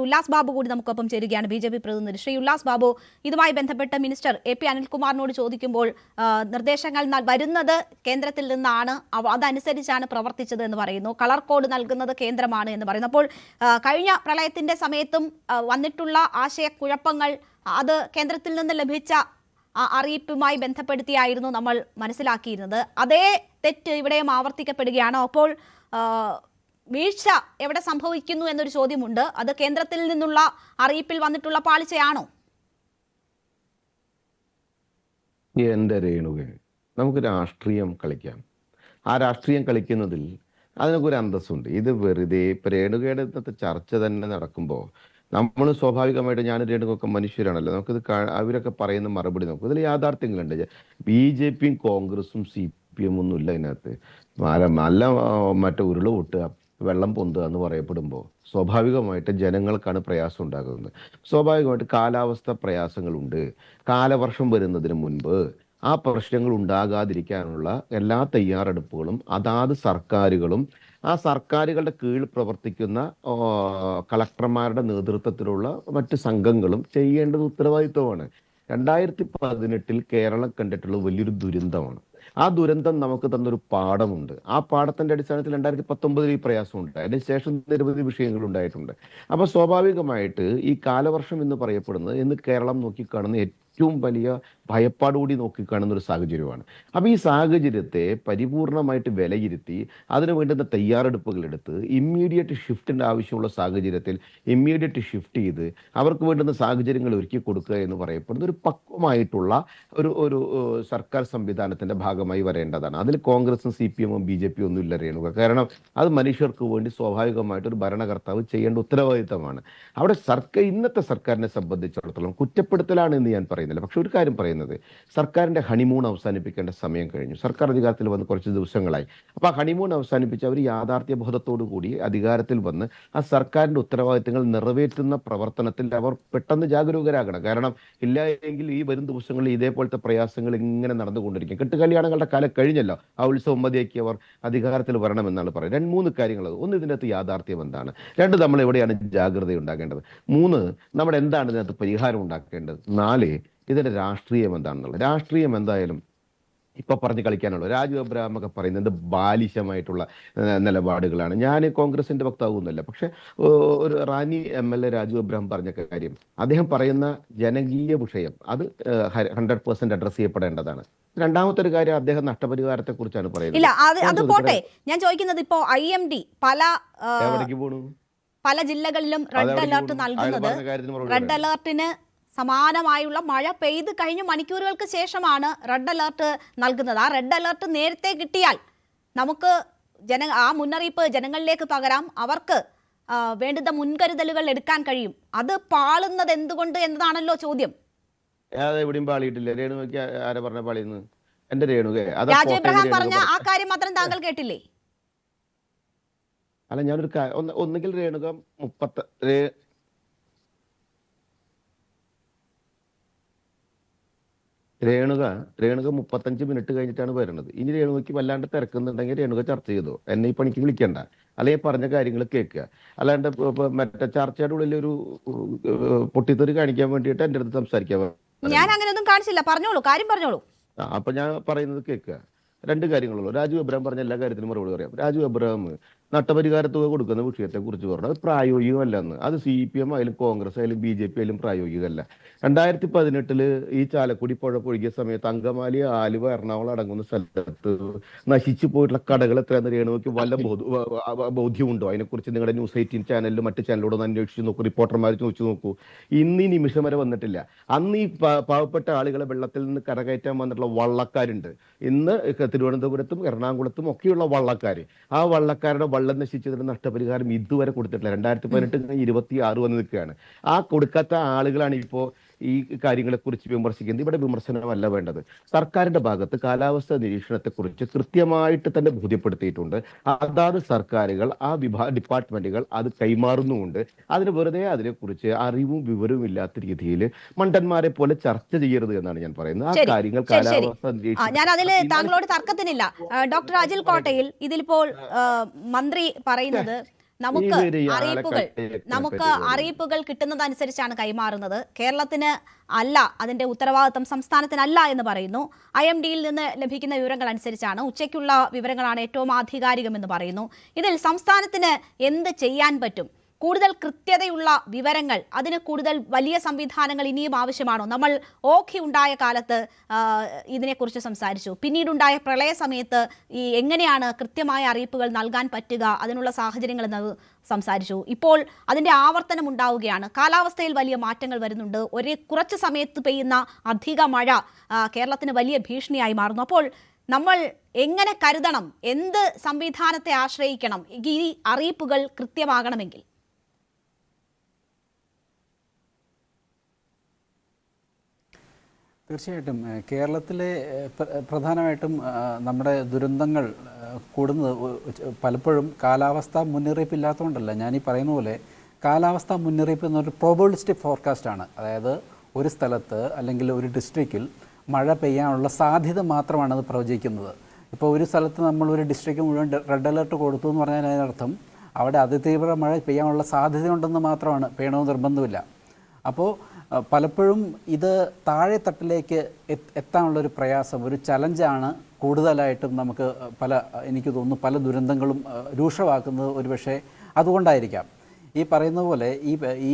ഉല്ലാസ് ബാബു കൂടി നമുക്കൊപ്പം ചേരുകയാണ്, ബി.ജെ.പി. പ്രതിനിധി. ശ്രീ ഉല്ലാസ് ബാബു, ഇതുമായി ബന്ധപ്പെട്ട് മിനിസ്റ്റർ എ.പി. അനിൽകുമാറിനോട് ചോദിക്കുമ്പോൾ നിർദ്ദേശങ്ങൾ വരുന്നത് കേന്ദ്രത്തിൽ നിന്നാണ്, അതനുസരിച്ചാണ് പ്രവർത്തിച്ചത് എന്ന് പറയുന്നു. കളർ കോഡ് നൽകുന്നത് കേന്ദ്രമാണ് എന്ന് പറയുന്നു. അപ്പോൾ കഴിഞ്ഞ പ്രളയത്തിന്റെ സമയത്തും വന്നിട്ടുള്ള ആശയക്കുഴപ്പങ്ങൾ അത് കേന്ദ്രത്തിൽ നിന്ന് ലഭിച്ച അറിയിപ്പുമായി ബന്ധപ്പെടുത്തിയായിരുന്നു നമ്മൾ മനസ്സിലാക്കിയിരുന്നത്. അതേ തെറ്റ് ഇവിടെയും ആവർത്തിക്കപ്പെടുകയാണ്. അപ്പോൾ വീഴ്ച എവിടെ സംഭവിക്കുന്നു എന്നൊരു ചോദ്യമുണ്ട്. അത് കേന്ദ്രത്തിൽ നിന്നുള്ള അറിയിപ്പിൽ വന്നിട്ടുള്ള പാളിച്ചയാണോ? എന്റെ രേണുക, നമുക്ക് രാഷ്ട്രീയം കളിക്കാം. ആ രാഷ്ട്രീയം കളിക്കുന്നതിൽ അതിനൊക്കെ ഒരു അന്തസ്സുണ്ട്. ഇത് വെറുതെ ഇപ്പൊ രേണുകയുടെ ചർച്ച തന്നെ നടക്കുമ്പോൾ നമ്മൾ സ്വാഭാവികമായിട്ട് ഞാൻ രേണുകൊക്കെ മനുഷ്യരാണല്ലോ, നമുക്കിത് അവരൊക്കെ പറയുന്ന മറുപടി നോക്കും. ഇതിൽ യാഥാർത്ഥ്യങ്ങളുണ്ട്. BJP-യും കോൺഗ്രസും CPM ഒന്നും ഇല്ല ഇതിനകത്ത്. നല്ല മറ്റേ ഉരുള് പൊട്ടുക, വെള്ളം പൊന്തുക എന്ന് പറയപ്പെടുമ്പോൾ സ്വാഭാവികമായിട്ട് ജനങ്ങൾക്കാണ് പ്രയാസം ഉണ്ടാകുന്നത്. സ്വാഭാവികമായിട്ട് കാലാവസ്ഥ പ്രയാസങ്ങളുണ്ട്. കാലവർഷം വരുന്നതിന് മുൻപ് ആ പ്രശ്നങ്ങൾ ഉണ്ടാകാതിരിക്കാനുള്ള എല്ലാ തയ്യാറെടുപ്പുകളും അതാത് സർക്കാരുകളും ആ സർക്കാരുകളുടെ കീഴിൽ പ്രവർത്തിക്കുന്ന കളക്ടർമാരുടെ നേതൃത്വത്തിലുള്ള മറ്റ് സംഘങ്ങളും ചെയ്യേണ്ടത് ഉത്തരവാദിത്വമാണ്. 2018 കേരളം കണ്ടിട്ടുള്ള വലിയൊരു ദുരന്തമാണ്. ആ ദുരന്തം നമുക്ക് തന്നൊരു പാഠമുണ്ട്. ആ പാഠത്തിന്റെ അടിസ്ഥാനത്തിൽ 2019 ഈ പ്രയാസം ഉണ്ടായി. അതിനുശേഷം നിരവധി വിഷയങ്ങൾ ഉണ്ടായിട്ടുണ്ട്. അപ്പൊ സ്വാഭാവികമായിട്ട് ഈ കാലവർഷം എന്ന് പറയപ്പെടുന്നത് ഇന്ന് കേരളം നോക്കിക്കാണുന്ന ഏറ്റവും വലിയ ഭയപ്പാടുകൂടി നോക്കിക്കാണുന്ന ഒരു സാഹചര്യമാണ്. അപ്പൊ ഈ സാഹചര്യത്തെ പരിപൂർണമായിട്ട് വിലയിരുത്തി അതിനു വേണ്ടുന്ന തയ്യാറെടുപ്പുകൾ എടുത്ത് ഇമ്മീഡിയറ്റ് ഷിഫ്റ്റിന്റെ ആവശ്യമുള്ള സാഹചര്യത്തിൽ ഇമ്മീഡിയറ്റ് ഷിഫ്റ്റ് ചെയ്ത് അവർക്ക് വേണ്ടുന്ന സാഹചര്യങ്ങൾ ഒരുക്കി കൊടുക്കുക എന്ന് പറയപ്പെടുന്ന ഒരു പക്വമായിട്ടുള്ള ഒരു സർക്കാർ സംവിധാനത്തിന്റെ ഭാഗമായി വരേണ്ടതാണ്. അതിൽ കോൺഗ്രസും CPM-ഉം BJP-യും ഒന്നും ഇല്ല രേണുക. കാരണം അത് മനുഷ്യർക്ക് വേണ്ടി സ്വാഭാവികമായിട്ട് ഒരു ഭരണകർത്താവ് ചെയ്യേണ്ട ഉത്തരവാദിത്തമാണ്. അവിടെ ഇന്നത്തെ സർക്കാരിനെ സംബന്ധിച്ചിടത്തോളം കുറ്റപ്പെടുത്തലാണ് എന്ന് ഞാൻ പറയുന്നില്ല. പക്ഷെ ഒരു കാര്യം പറയുന്നത്, സർക്കാരിന്റെ ഹണിമൂൺ അവസാനിപ്പിക്കേണ്ട സമയം കഴിഞ്ഞു. സർക്കാർ അധികാരത്തിൽ വന്ന് കുറച്ച് ദിവസങ്ങളായി. അപ്പൊ ആ ഹണിമൂൺ അവസാനിപ്പിച്ച് അവർ യാഥാർത്ഥ്യ ബോധത്തോടു കൂടി അധികാരത്തിൽ വന്ന് ആ സർക്കാരിന്റെ ഉത്തരവാദിത്തങ്ങൾ നിറവേറ്റുന്ന പ്രവർത്തനത്തിൽ അവർ പെട്ടെന്ന് ജാഗരൂകരാകണം. കാരണം ഇല്ല എങ്കിൽ ഈ വരും ദിവസങ്ങളിൽ ഇതേപോലത്തെ പ്രയാസങ്ങൾ ഇങ്ങനെ നടന്നുകൊണ്ടിരിക്കും. കെട്ടുകല്യാണങ്ങളുടെ കാലം കഴിഞ്ഞല്ലോ. ആ ഉത്സവം മതിയാക്കി അവർ അധികാരത്തിൽ വരണമെന്നാണ് പറയുന്നത്. 2-3 കാര്യങ്ങൾ. ഒന്ന്, ഇതിൻ്റെ അകത്ത് യാഥാർത്ഥ്യം എന്താണ്? 2, നമ്മൾ എവിടെയാണ് ജാഗ്രത ഉണ്ടാക്കേണ്ടത്? 3, നമ്മൾ എന്താണ് ഇതിനകത്ത് പരിഹാരം ഉണ്ടാക്കേണ്ടത്? 4, ഇതിന്റെ രാഷ്ട്രീയം എന്താണെന്നുള്ളത്. രാഷ്ട്രീയം എന്തായാലും ഇപ്പൊ പറഞ്ഞ് കളിക്കാനുള്ളൂ. രാജു അബ്രഹാം ഒക്കെ പറയുന്നത് ബാലിശമായിട്ടുള്ള നിലപാടുകളാണ്. ഞാൻ കോൺഗ്രസിന്റെ വക്താവൊന്നുമല്ല. പക്ഷെ ഒരു റാന്നി MLA രാജു അബ്രഹാം പറഞ്ഞ കാര്യം, അദ്ദേഹം പറയുന്ന ജനകീയ വിഷയം അത് 100% അഡ്രസ് ചെയ്യപ്പെടേണ്ടതാണ്. രണ്ടാമത്തെ ഒരു കാര്യം, അദ്ദേഹം നഷ്ടപരിഹാരത്തെ കുറിച്ചാണ് പറയുന്നത്. ഞാൻ ചോദിക്കുന്നത്, ഇപ്പോ IMD പല ജില്ലകളിലും റെഡ് അലർട്ട് നൽകുന്നത്, റെഡ് അലർട്ടിന് സമാനമായുള്ള മഴ പെയ്ത് കഴിഞ്ഞ മണിക്കൂറുകൾക്ക് ശേഷമാണ് റെഡ് അലർട്ട് നൽകുന്നത്. ആ റെഡ് അലർട്ട് നേരത്തെ കിട്ടിയാൽ നമുക്ക് ആ മുന്നറിയിപ്പ് ജനങ്ങളിലേക്ക് പകരാം, അവർക്ക് വേണ്ടുന്ന മുൻകരുതലുകൾ എടുക്കാൻ കഴിയും. അത് പാളുന്നത് എന്തുകൊണ്ട് എന്നതാണല്ലോ ചോദ്യം. എവിടെയും പാളിയിട്ടില്ല. രേണുകയ്ക്ക് ആരെ പറഞ്ഞ പാളിയെന്ന്? എന്റെ രേണുക രാജു എബ്രഹാം പറഞ്ഞ ആ കാര്യം മാത്രം താങ്കൾ കേട്ടില്ലേ? അല്ല, ഞാനൊരു ഒന്നുകിൽ രേണുക 35 മിനിറ്റ് കഴിഞ്ഞിട്ടാണ് വരുന്നത്. ഇനി രേണുകയ്ക്ക് വല്ലാണ്ട് തിരക്കുന്നുണ്ടെങ്കിൽ രേണുക ചർച്ച ചെയ്തോ, എന്നെ ഈ പണിക്ക് വിളിക്കണ്ട. അല്ലെങ്കിൽ പറഞ്ഞ കാര്യങ്ങൾ കേൾക്കുക. അല്ലാണ്ട് മറ്റേ ചർച്ചയുടെ ഉള്ളിൽ ഒരു പൊട്ടിത്തെറി കാണിക്കാൻ വേണ്ടിയിട്ട് എൻ്റെ അടുത്ത് സംസാരിക്കാൻ. ഞാൻ അങ്ങനെയൊന്നും കാണിച്ചില്ല, പറഞ്ഞോളൂ, കാര്യം പറഞ്ഞോളൂ. അപ്പൊ ഞാൻ പറയുന്നത് കേൾക്കുക. 2 കാര്യങ്ങളുള്ളൂ. രാജു അബ്രഹാം പറഞ്ഞ എല്ലാ കാര്യത്തിനും മറുപടി പറയാം. രാജു അബ്രഹാം നഷ്ടപരിഹാര തുക കൊടുക്കുന്ന വിഷയത്തെ കുറിച്ച് പറഞ്ഞു. അത് പ്രായോഗികമല്ലെന്ന്. അത് CPM ആയാലും കോൺഗ്രസ് ആയാലും BJP ആയാലും പ്രായോഗികമല്ല. 2018 ഈ ചാലക്കുടി പുഴ പൊഴുകിയ സമയത്ത് അങ്കമാലി, ആലുവ, എറണാകുളം അടങ്ങുന്ന സ്ഥലത്ത് നശിച്ചു പോയിട്ടുള്ള കടകൾ എത്രയെന്ന് രേണുവയ്ക്ക് വല്ല ബോധ്യമുണ്ടോ? അതിനെക്കുറിച്ച് നിങ്ങളുടെ News 18 ചാനലിലും മറ്റു ചാനലിലൂടെ അന്വേഷിച്ച് നോക്കൂ, റിപ്പോർട്ടർമാർ ചോദിച്ചു നോക്കൂ. ഇന്ന് ഈ നിമിഷം വരെ വന്നിട്ടില്ല. അന്ന് ഈ പാവപ്പെട്ട ആളുകളെ വെള്ളത്തിൽ നിന്ന് കരകയറ്റാൻ വന്നിട്ടുള്ള വള്ളക്കാരുണ്ട്. ഇന്ന് തിരുവനന്തപുരത്തും എറണാകുളത്തും ഒക്കെയുള്ള വള്ളക്കാർ, ആ വള്ളക്കാരുടെ വള്ളം നശിച്ചതിന് നഷ്ടപരിഹാരം ഇതുവരെ കൊടുത്തിട്ടില്ല. 2018 26 വന്ന് നിൽക്കുകയാണ്. ആ കൊടുക്കാത്ത ആളുകളാണ് ഇപ്പോൾ ഈ കാര്യങ്ങളെക്കുറിച്ച് വിമർശിക്കുന്നത്. ഇവിടെ വിമർശനമല്ല വേണ്ടത്. സർക്കാരിന്റെ ഭാഗത്ത് കാലാവസ്ഥാ നിരീക്ഷണത്തെക്കുറിച്ച് കൃത്യമായിട്ട് തന്നെ ബോധ്യപ്പെടുത്തിയിട്ടുണ്ട്. അതാത് സർക്കാരുകൾ, ആ ഡിപ്പാർട്ട്മെന്റുകൾ അത് കൈമാറുന്നുമുണ്ട്. വെറുതെ അതിനെക്കുറിച്ച് അറിവും വിവരവും ഇല്ലാത്ത രീതിയിൽ മണ്ടന്മാരെ പോലെ ചർച്ച ചെയ്യരുത് എന്നാണ് ഞാൻ പറയുന്നത്. ആ കാര്യങ്ങൾ കാലാവസ്ഥാ നിരീക്ഷണം, ഞാൻ അതിൽ താങ്കളോട് തർക്കത്തിനില്ല. ഡോക്ടർ അജിൽ കോട്ടയിൽ, ഇതിലിപ്പോൾ മന്ത്രി പറയുന്നത് നമുക്ക് ഇവര് ഈ അറിയിപ്പുകൾ ആളെക്കട്ടിയെ പറ്റി അറിയിപ്പുകൾ കിട്ടുന്നതനുസരിച്ചാണ് കൈമാറുന്നത്. കേരളത്തിന് അല്ല അതിന്റെ ഉത്തരവാദിത്തം, സംസ്ഥാനത്തിനല്ല എന്ന് പറയുന്നു. IMDയിൽ നിന്ന് ലഭിക്കുന്ന വിവരങ്ങൾ അനുസരിച്ചാണ്, ഉച്ചയ്ക്കുള്ള വിവരങ്ങളാണ് ഏറ്റവും ആധികാരികമെന്ന് പറയുന്നു. ഇതിൽ സംസ്ഥാനത്തിന് എന്ത് ചെയ്യാൻ പറ്റും? കൂടുതൽ കൃത്യതയുള്ള വിവരങ്ങൾ, അതിന് കൂടുതൽ വലിയ സംവിധാനങ്ങൾ ഇനിയും ആവശ്യമാണോ? നമ്മൾ ഓഖി ഉണ്ടായ കാലത്ത് ഇതിനെക്കുറിച്ച് സംസാരിച്ചു. പിന്നീടുണ്ടായ പ്രളയ സമയത്ത് എങ്ങനെയാണ് കൃത്യമായ അറിയിപ്പുകൾ നൽകാൻ പറ്റുക, അതിനുള്ള സാഹചര്യങ്ങൾ എന്ന് സംസാരിച്ചു. ഇപ്പോൾ അതിൻ്റെ ആവർത്തനം ഉണ്ടാവുകയാണ്. കാലാവസ്ഥയിൽ വലിയ മാറ്റങ്ങൾ വരുന്നുണ്ട്. കുറച്ച് സമയത്ത് പെയ്യുന്ന അധിക മഴ കേരളത്തിന് വലിയ ഭീഷണിയായി മാറുന്നു. അപ്പോൾ നമ്മൾ എങ്ങനെ കരുതണം? എന്ത് സംവിധാനത്തെ ആശ്രയിക്കണം ഈ അറിയിപ്പുകൾ കൃത്യമാകണമെങ്കിൽ? തീർച്ചയായിട്ടും കേരളത്തിലെ പ്രധാനമായിട്ടും നമ്മുടെ ദുരന്തങ്ങൾ കൂടുന്നത് പലപ്പോഴും കാലാവസ്ഥ മുന്നറിയിപ്പില്ലാത്തതുകൊണ്ടല്ല. ഞാനീ പറയുന്ന പോലെ കാലാവസ്ഥ മുന്നറിയിപ്പ് എന്നൊരു പ്രോബബിലിസ്റ്റിക് ഫോർകാസ്റ്റാണ്. അതായത് ഒരു സ്ഥലത്ത് അല്ലെങ്കിൽ ഒരു ഡിസ്ട്രിക്റ്റിൽ മഴ പെയ്യാനുള്ള സാധ്യത മാത്രമാണ് അത് പ്രവചിക്കുന്നത്. ഇപ്പോൾ ഒരു സ്ഥലത്ത് നമ്മൾ ഒരു ഡിസ്ട്രിക്റ്റ് മുഴുവൻ റെഡ് അലർട്ട് കൊടുത്തു എന്ന് പറഞ്ഞാൽ അതിനർത്ഥം അവിടെ അതിതീവ്ര മഴ പെയ്യാനുള്ള സാധ്യതയുണ്ടെന്ന് മാത്രമാണ്, പെയ്യണമെന്ന് നിർബന്ധമില്ല. അപ്പോൾ പലപ്പോഴും ഇത് താഴെ തട്ടിലേക്ക് എത്താനുള്ളൊരു പ്രയാസം, ഒരു ചലഞ്ചാണ് കൂടുതലായിട്ടും നമുക്ക് എനിക്ക് തോന്നുന്നു പല ദുരന്തങ്ങളും രൂക്ഷമാക്കുന്നത് ഒരുപക്ഷെ അതുകൊണ്ടായിരിക്കാം. ഈ പറയുന്ന പോലെ ഈ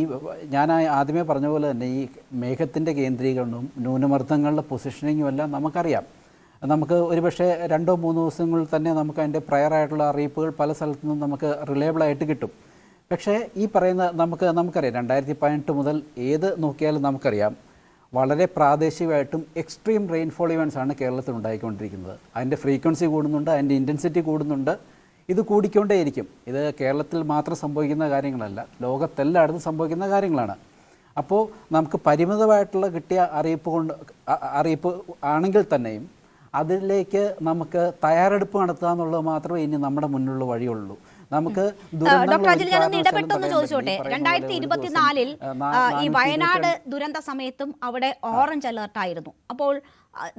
ഞാൻ ആദ്യമേ പറഞ്ഞ പോലെ തന്നെ ഈ മേഘത്തിൻ്റെ കേന്ദ്രീകരണവും ന്യൂനമർദ്ദങ്ങളുടെ പൊസിഷനിങ്ങും എല്ലാം നമുക്കറിയാം. നമുക്ക് ഒരുപക്ഷെ 2-3 ദിവസങ്ങളിൽ തന്നെ നമുക്ക് അതിൻ്റെ പ്രയറായിട്ടുള്ള അറിയിപ്പുകൾ പല സ്ഥലത്തു നിന്നും നമുക്ക് റിലയബിളായിട്ട് കിട്ടും. പക്ഷേ ഈ പറയുന്ന നമുക്കറിയാം 2018 മുതൽ ഏത് നോക്കിയാലും നമുക്കറിയാം വളരെ പ്രാദേശികമായിട്ടും എക്സ്ട്രീം റെയിൻഫോൾ ഇവൻറ്റ്സ് ആണ് കേരളത്തിൽ ഉണ്ടായിക്കൊണ്ടിരിക്കുന്നത്. അതിൻ്റെ ഫ്രീക്വൻസി കൂടുന്നുണ്ട്, അതിൻ്റെ ഇൻറ്റൻസിറ്റി കൂടുന്നുണ്ട്. ഇത് കൂടിക്കൊണ്ടേയിരിക്കും. ഇത് കേരളത്തിൽ മാത്രം സംഭവിക്കുന്ന കാര്യങ്ങളല്ല, ലോകത്തെല്ലായിടത്തും സംഭവിക്കുന്ന കാര്യങ്ങളാണ്. അപ്പോൾ നമുക്ക് പരിമിതമായിട്ടുള്ള കിട്ടിയ അറിയിപ്പ് ആണെങ്കിൽ തന്നെയും അതിലേക്ക് നമുക്ക് തയ്യാറെടുപ്പ് നടത്തുക എന്നുള്ളത് മാത്രമേ ഇനി നമ്മുടെ മുന്നിലുള്ള വഴിയുള്ളൂ. നമുക്ക് ഡോക്ടർ അജിൽ, ഞാനൊന്ന് ഇടപെട്ടൊന്ന് ചോദിച്ചോട്ടെ. 2024 ഈ വയനാട് ദുരന്ത സമയത്തും അവിടെ ഓറഞ്ച് അലേർട്ടായിരുന്നു. അപ്പോൾ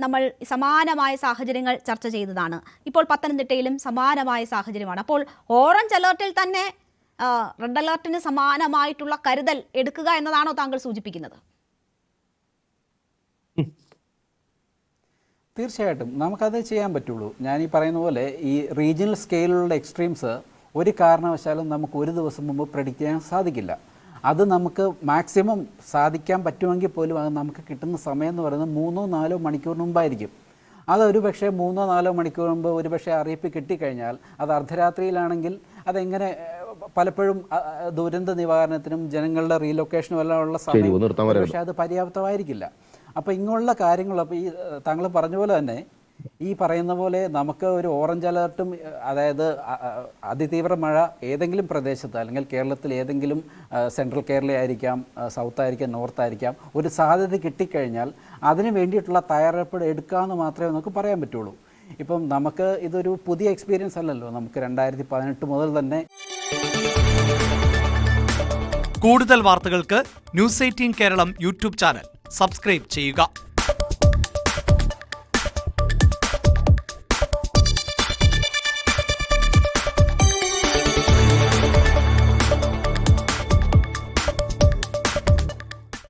നമ്മൾ സമാനമായ സാഹചര്യങ്ങൾ ചർച്ച ചെയ്തതാണ്. ഇപ്പോൾ പത്തനംതിട്ടയിലും സമാനമായ സാഹചര്യമാണ്. അപ്പോൾ ഓറഞ്ച് അലേർട്ടിൽ തന്നെ റെഡ് അലേർട്ടിന് സമാനമായിട്ടുള്ള കരുതൽ എടുക്കുക എന്നതാണോ താങ്കൾ സൂചിപ്പിക്കുന്നത്? തീർച്ചയായിട്ടും നമുക്കത് ചെയ്യാൻ പറ്റുള്ളൂ. ഞാൻ ഈ പറയുന്ന പോലെ ഈ റീജിയണൽ സ്കെയിലുള്ള എക്സ്ട്രീംസ് ഒരു കാരണവശാലും നമുക്ക് ഒരു ദിവസം മുമ്പ് പ്രെഡിക്റ്റ് ചെയ്യാൻ സാധിക്കില്ല. അത് നമുക്ക് മാക്സിമം സാധിക്കാൻ പറ്റുമെങ്കിൽ പോലും അത് നമുക്ക് കിട്ടുന്ന സമയം എന്ന് പറയുന്നത് 3-4 മണിക്കൂറിന് മുമ്പായിരിക്കും. അതൊരു പക്ഷേ 3-4 മണിക്കൂർ മുമ്പ് ഒരു പക്ഷേ അറിയിപ്പ് കിട്ടിക്കഴിഞ്ഞാൽ അത് അർദ്ധരാത്രിയിലാണെങ്കിൽ അതെങ്ങനെ പലപ്പോഴും ദുരന്ത നിവാരണത്തിനും ജനങ്ങളുടെ റീലൊക്കേഷനും എല്ലാം ഉള്ള സമയം പക്ഷേ അത് പര്യാപ്തമായിരിക്കില്ല. അപ്പോൾ ഇങ്ങനെയുള്ള കാര്യങ്ങൾ, അപ്പോൾ ഈ താങ്കൾ പറഞ്ഞ പോലെ തന്നെ ഈ പറയുന്ന പോലെ നമുക്ക് ഒരു ഓറഞ്ച് അലേർട്ടും, അതായത് അതിതീവ്ര മഴ ഏതെങ്കിലും പ്രദേശത്ത് അല്ലെങ്കിൽ കേരളത്തിൽ ഏതെങ്കിലും സെൻട്രൽ കേരള ആയിരിക്കാം, സൗത്ത് ആയിരിക്കാം, നോർത്ത് ആയിരിക്കാം, ഒരു സാധ്യത കിട്ടിക്കഴിഞ്ഞാൽ അതിന് വേണ്ടിയിട്ടുള്ള തയ്യാറെടുപ്പ് എടുക്കാമെന്ന് മാത്രമേ നമുക്ക് പറയാൻ പറ്റുള്ളൂ. ഇപ്പം നമുക്ക് ഇതൊരു പുതിയ എക്സ്പീരിയൻസ് അല്ലല്ലോ. നമുക്ക് 2018 മുതൽ തന്നെ. കൂടുതൽ വാർത്തകൾക്ക് News 18 Keralam YouTube channel subscribe ചെയ്യുക.